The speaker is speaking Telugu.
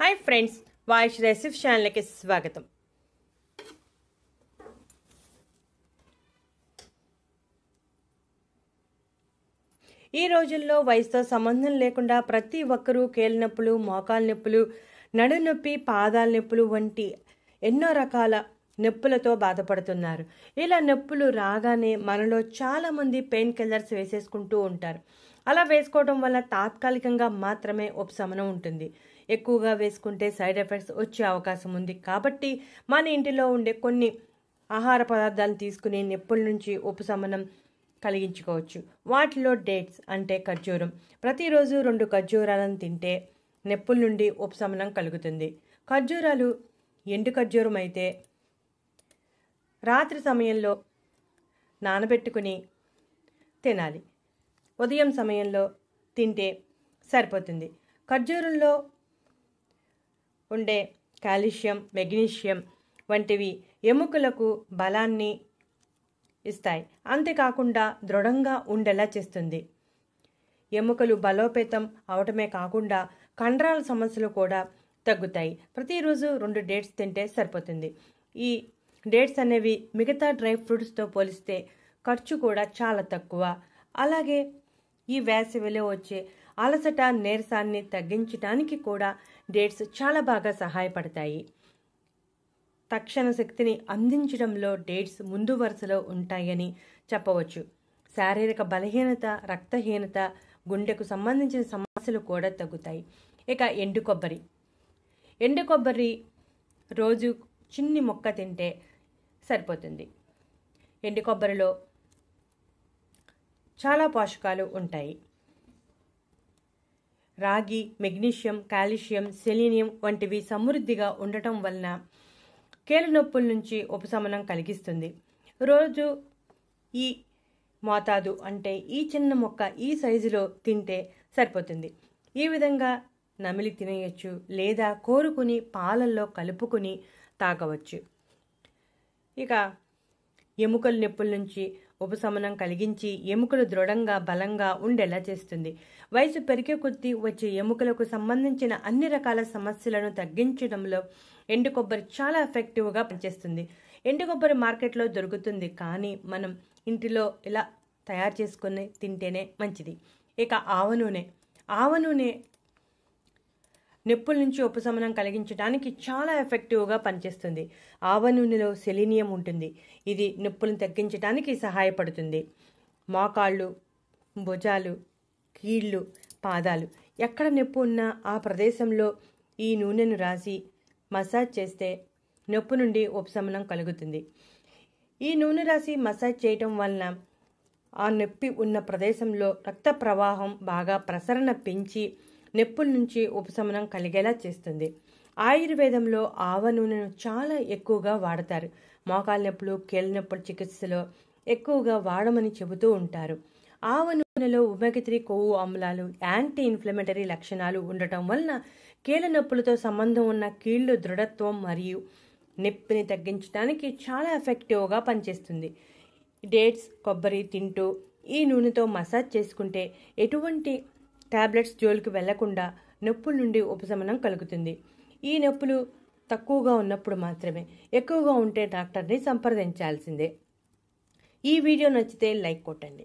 हाय फ्रेंड्स, वाइश रेसिपी चैनल की स्वागतम। ఈ రోజుల్లో వయసుతో సంబంధం లేకుండా ప్రతి ఒక్కరూ కీళ్ళ నొప్పులు, మోకాళ్ళ నొప్పులు, నడు నొప్పి, పాదాల నొప్పులు వంటి ఎన్నో రకాల నొప్పులతో బాధపడుతున్నారు. ఇలా నొప్పులు రాగానే మనలో చాలామంది పెయిన్ కిల్లర్స్ వేసేసుకుంటూ ఉంటారు. అలా వేసుకోవడం వల్ల తాత్కాలికంగా మాత్రమే ఉపశమనం ఉంటుంది. ఎక్కువగా వేసుకుంటే సైడ్ ఎఫెక్ట్స్ వచ్చే అవకాశం ఉంది. కాబట్టి మన ఇంటిలో ఉండే కొన్ని ఆహార పదార్థాలను తీసుకుని నొప్పుల నుంచి ఉపశమనం కలిగించుకోవచ్చు. వాటిలో డేట్స్ అంటే ఖర్జూరం. ప్రతిరోజు 2 ఖర్జూరాలను తింటే నొప్పుల నుండి ఉపశమనం కలుగుతుంది. ఖర్జూరాలు ఎండు ఖర్జూరం అయితే రాత్రి సమయంలో నానబెట్టుకుని తినాలి. ఉదయం సమయంలో తింటే సరిపోతుంది. ఖర్జూరంలో ఉండే కాల్షియం, మెగ్నీషియం వంటివి ఎముకలకు బలాన్ని ఇస్తాయి. అంతేకాకుండా దృఢంగా ఉండేలా చేస్తుంది. ఎముకలు బలోపేతం అవటమే కాకుండా కండరాల సమస్యలు కూడా తగ్గుతాయి. ప్రతిరోజు 2 డేట్స్ తింటే సరిపోతుంది. ఈ డేట్స్ అనేవి మిగతా డ్రై ఫ్రూట్స్తో పోలిస్తే ఖర్చు కూడా చాలా తక్కువ. అలాగే ఈ వేసవిలో వచ్చే అలసట, నీరసాన్ని తగ్గించడానికి కూడా డేట్స్ చాలా బాగా సహాయపడతాయి. తక్షణ శక్తిని అందించడంలో డేట్స్ ముందు వరుసలో ఉంటాయని చెప్పవచ్చు. శారీరక బలహీనత, రక్తహీనత, గుండెకు సంబంధించిన సమస్యలు కూడా తగ్గుతాయి. ఇక ఎండు కొబ్బరి. ఎండు కొబ్బరి రోజు చిన్ని మొక్క తింటే సరిపోతుంది. ఎండు కొబ్బరిలో చాలా పోషకాలు ఉంటాయి. రాగి, మెగ్నీషియం, కాల్షియం, సెలీనియం వంటివి సమృద్ధిగా ఉండటం వలన కీళ్ళ నొప్పుల నుంచి ఉపశమనం కలిగిస్తుంది. రోజు ఈ మోతాదు అంటే ఈ చిన్న మొక్క ఈ సైజులో తింటే సరిపోతుంది. ఈ విధంగా నమిలి తినేయచ్చు లేదా కోరుకుని పాలల్లో కలుపుకుని తాగవచ్చు. ఇక ఎముకల నొప్పుల నుంచి ఉపశమనం కలిగించి ఎముకలు దృఢంగా, బలంగా ఉండేలా చేస్తుంది. వయసు పెరిగే కొద్దీ వచ్చే ఎముకలకు సంబంధించిన అన్ని రకాల సమస్యలను తగ్గించడంలో ఎండు కొబ్బరి చాలా ఎఫెక్టివ్గా పనిచేస్తుంది. ఎండు కొబ్బరి మార్కెట్లో దొరుకుతుంది, కానీ మనం ఇంటిలో ఇలా తయారు చేసుకుని తింటేనే మంచిది. ఇక ఆవ నూనె నొప్పుల నుంచి ఉపశమనం కలిగించడానికి చాలా ఎఫెక్టివ్గా పనిచేస్తుంది. ఆవ నూనెలో సెలీనియం ఉంటుంది. ఇది నొప్పులను తగ్గించడానికి సహాయపడుతుంది. మోకాళ్ళు, భుజాలు, కీళ్ళు, పాదాలు ఎక్కడ నొప్పి ఉన్నా ఆ ప్రదేశంలో ఈ నూనెను రాసి మసాజ్ చేస్తే నొప్పి నుండి ఉపశమనం కలుగుతుంది. ఈ నూనె రాసి మసాజ్ చేయటం వలన ఆ నొప్పి ఉన్న ప్రదేశంలో రక్త ప్రవాహం బాగా ప్రసరణ పెంచి నొప్పుల నుంచి ఉపశమనం కలిగేలా చేస్తుంది. ఆయుర్వేదంలో ఆవ నూనెను చాలా ఎక్కువగా వాడతారు. మోకాళ్ళ నొప్పులు, కీళ్ళ నొప్పుల చికిత్సలో ఎక్కువగా వాడమని చెబుతూ ఉంటారు. ఆవ నూనెలో ఒమేగా-3 కొవ్వు ఆమ్లాలు, యాంటీ ఇన్ఫ్లమేటరీ లక్షణాలు ఉండటం వలన కీళ్ళ నొప్పులతో సంబంధం ఉన్న కీళ్ళు దృఢత్వం మరియు నొప్పిని తగ్గించడానికి చాలా ఎఫెక్టివ్గా పనిచేస్తుంది. డేట్స్, కొబ్బరి తింటూ ఈ నూనెతో మసాజ్ చేసుకుంటే ఎటువంటి టాబ్లెట్స్ జోలికి వెళ్లకుండా నొప్పుల నుండి ఉపశమనం కలుగుతుంది. ఈ నొప్పులు తక్కువగా ఉన్నప్పుడు మాత్రమే, ఎక్కువగా ఉంటే డాక్టర్ని సంప్రదించాల్సిందే. ఈ వీడియో నచ్చితే లైక్ కొట్టండి.